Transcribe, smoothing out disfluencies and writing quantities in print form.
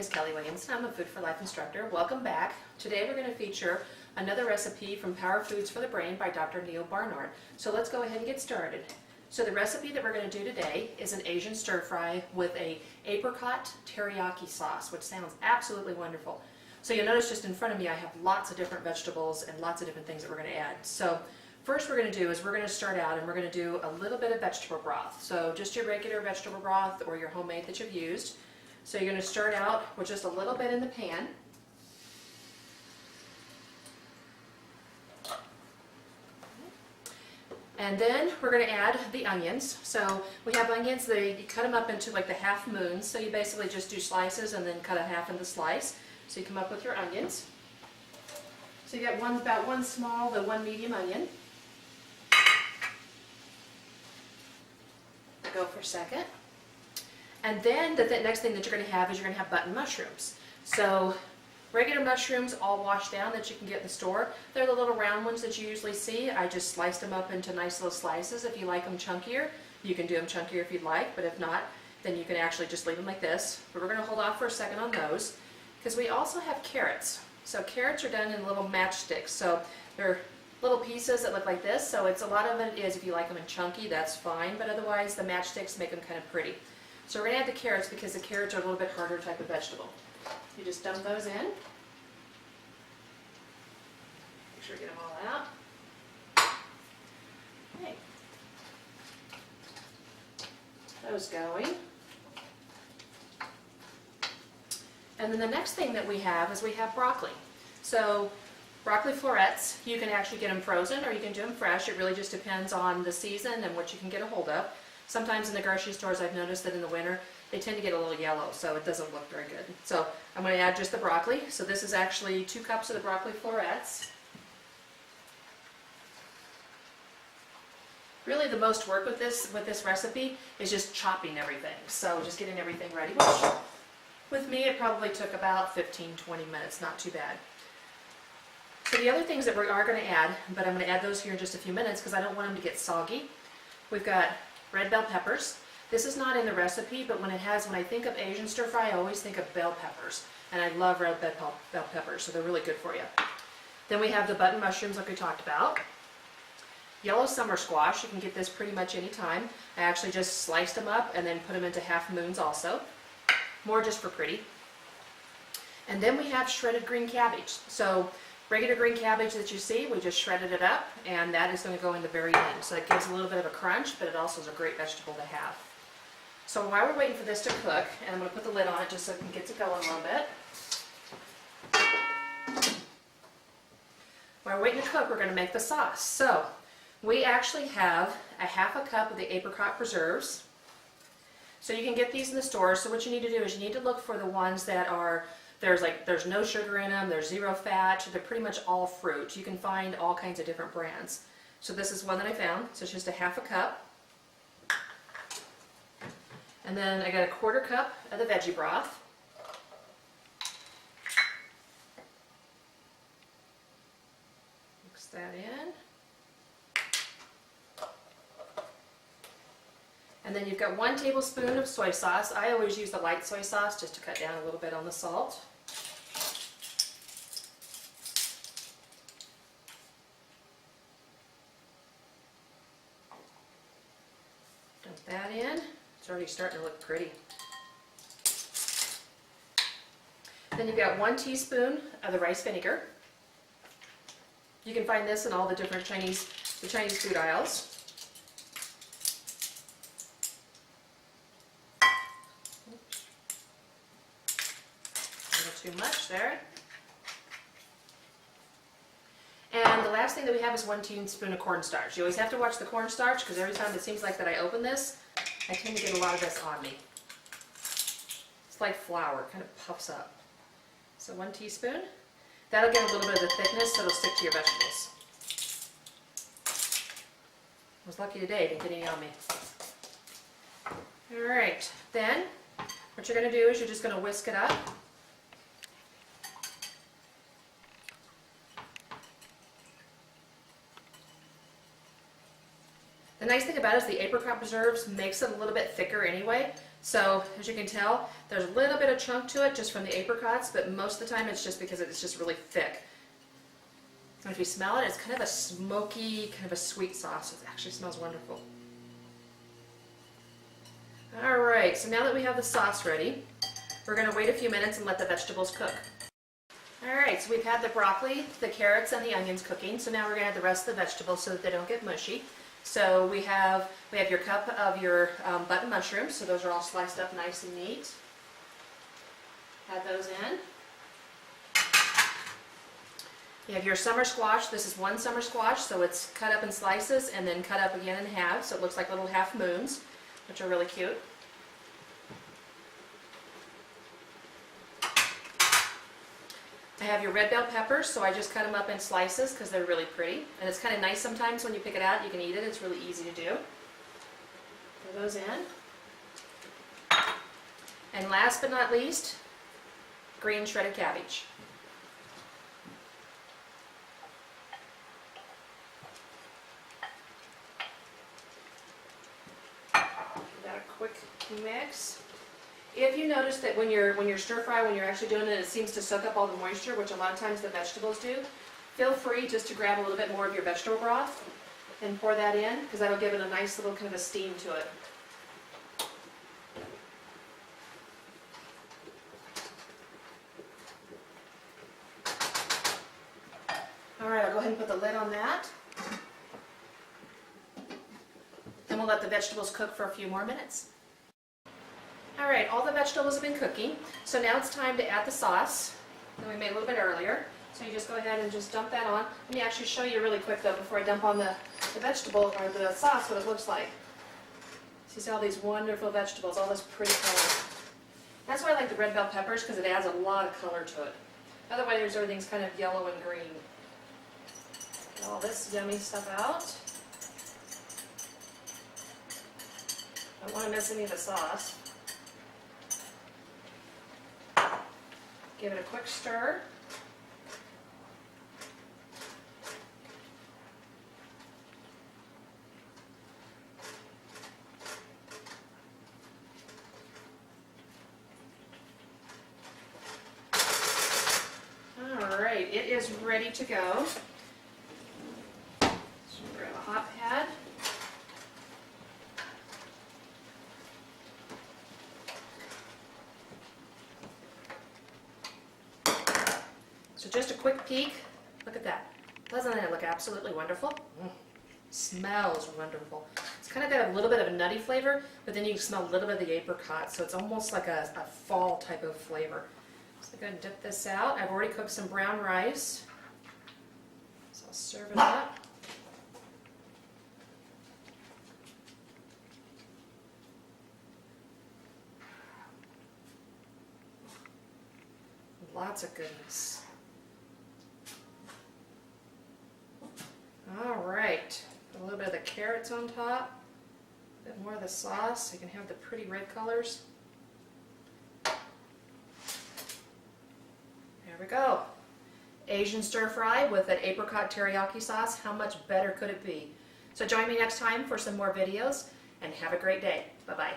is Kelley Williamson. I'm a Food for Life instructor. Welcome back. Today we're going to feature another recipe from Power Foods for the Brain by Dr. Neal Barnard. So let's go ahead and get started. So the recipe that we're going to do today is an Asian stir fry with a apricot teriyaki sauce, which sounds absolutely wonderful. So you'll notice just in front of me I have lots of different vegetables and lots of different things that we're going to add. So first we're going to do is we're going to start out and we're going to do a little bit of vegetable broth. So just your regular vegetable broth or your homemade that you've used. So you're going to start out with just a little bit in the pan. And then we're going to add the onions. So we have onions, you cut them up into like the half moons. So you basically just do slices and then cut a half into slice. So you come up with your onions. So you got about one small to one medium onion. Go for a second. And then the next thing that you're going to have is you're going to have button mushrooms. So regular mushrooms all washed down that you can get in the store. They're the little round ones that you usually see. I just sliced them up into nice little slices. If you like them chunkier, you can do them chunkier if you'd like, but if not, then you can actually just leave them like this. But we're going to hold off for a second on those because we also have carrots. So carrots are done in little matchsticks. So they're little pieces that look like this. So it's a lot of it is if you like them in chunky, that's fine, but otherwise the matchsticks make them kind of pretty. So we're going to add the carrots because the carrots are a little bit harder type of vegetable. You just dump those in. Make sure you get them all out. Okay. Those going. And then the next thing that we have is we have broccoli. So broccoli florets, you can actually get them frozen or you can do them fresh. It really just depends on the season and what you can get a hold of. Sometimes in the grocery stores I've noticed that in the winter they tend to get a little yellow, so it doesn't look very good. So I'm going to add just the broccoli. So this is actually 2 cups of the broccoli florets. Really the most work with this recipe is just chopping everything. So just getting everything ready. Which with me it probably took about 15-20 minutes, not too bad. So the other things that we are going to add, but I'm going to add those here in just a few minutes because I don't want them to get soggy. We've got red bell peppers. This is not in the recipe, but when I think of Asian stir fry, I always think of bell peppers. And I love red bell peppers, so they're really good for you. Then we have the button mushrooms like we talked about. Yellow summer squash, you can get this pretty much any time. I actually just sliced them up and then put them into half moons also. More just for pretty. And then we have shredded green cabbage. So regular green cabbage that you see, we just shredded it up, and that is going to go in the very end. So it gives a little bit of a crunch, but it also is a great vegetable to have. So while we're waiting for this to cook, and I'm going to put the lid on it just so it can get to going a little bit. While we're waiting to cook, we're going to make the sauce. So we actually have a half a cup of the apricot preserves. So you can get these in the store. So what you need to do is you need to look for the ones that are there's no sugar in them, there's 0 fat, they're pretty much all fruit. You can find all kinds of different brands. So this is one that I found, so it's just a half a cup. And then I got a 1/4 cup of the veggie broth. Mix that in. And then you've got 1 tablespoon of soy sauce. I always use the light soy sauce just to cut down a little bit on the salt. Dump that in. It's already starting to look pretty. Then you've got 1 teaspoon of the rice vinegar. You can find this in all the different Chinese food aisles. Too much there. And the last thing that we have is 1 teaspoon of cornstarch. You always have to watch the cornstarch because every time it seems like that I open this, I tend to get a lot of this on me. It's like flour, it kind of puffs up. So 1 teaspoon. That'll get a little bit of the thickness so it'll stick to your vegetables. I was lucky today, didn't get any on me. Alright, then what you're going to do is you're just going to whisk it up. The nice thing about it is the apricot preserves makes it a little bit thicker anyway, So as you can tell, there's a little bit of chunk to it just from the apricots, but most of the time it's just because it's just really thick. And if you smell it, it's kind of a smoky, kind of a sweet sauce. It actually smells wonderful. All right, so now that we have the sauce ready, we're going to wait a few minutes and let the vegetables cook. All right, so we've had the broccoli, the carrots, and the onions cooking. So now we're going to add the rest of the vegetables so that they don't get mushy. So we have your cup of your button mushrooms. So those are all sliced up nice and neat. Add those in. You have your summer squash. This is one summer squash, so it's cut up in slices and then cut up again in halves. So it looks like little half moons, which are really cute. I have your red bell peppers, so I just cut them up in slices because they're really pretty. And it's kind of nice sometimes when you pick it out, you can eat it. It's really easy to do. Put those in. And last but not least, green shredded cabbage. Give that a quick mix. If you notice that when you're stir fry, when you're actually doing it, it seems to soak up all the moisture, which a lot of times the vegetables do, feel free just to grab a little bit more of your vegetable broth and pour that in, because that'll give it a nice little kind of a steam to it. All right, I'll go ahead and put the lid on that. And we'll let the vegetables cook for a few more minutes. All right, all the vegetables have been cooking, so now it's time to add the sauce that we made a little bit earlier. So you just go ahead and just dump that on. Let me actually show you really quick though before I dump on the vegetable or the sauce what it looks like. So you see all these wonderful vegetables, all this pretty color. That's why I like the red bell peppers, because it adds a lot of color to it. Otherwise everything's kind of yellow and green. Get all this yummy stuff out. Don't want to miss any of the sauce. Give it a quick stir. All right, it is ready to go. So grab a hot pad. So just a quick peek. Look at that. Doesn't it look absolutely wonderful? Smells wonderful. It's kind of got a little bit of a nutty flavor, but then you can smell a little bit of the apricot, so it's almost like a fall type of flavor. So go ahead and dip this out. I've already cooked some brown rice, so I'll serve it up. Lots of goodness. All right, put a little bit of the carrots on top, a bit more of the sauce so you can have the pretty red colors. There we go. Asian stir fry with an apricot teriyaki sauce. How much better could it be? So join me next time for some more videos, and have a great day. Bye-bye.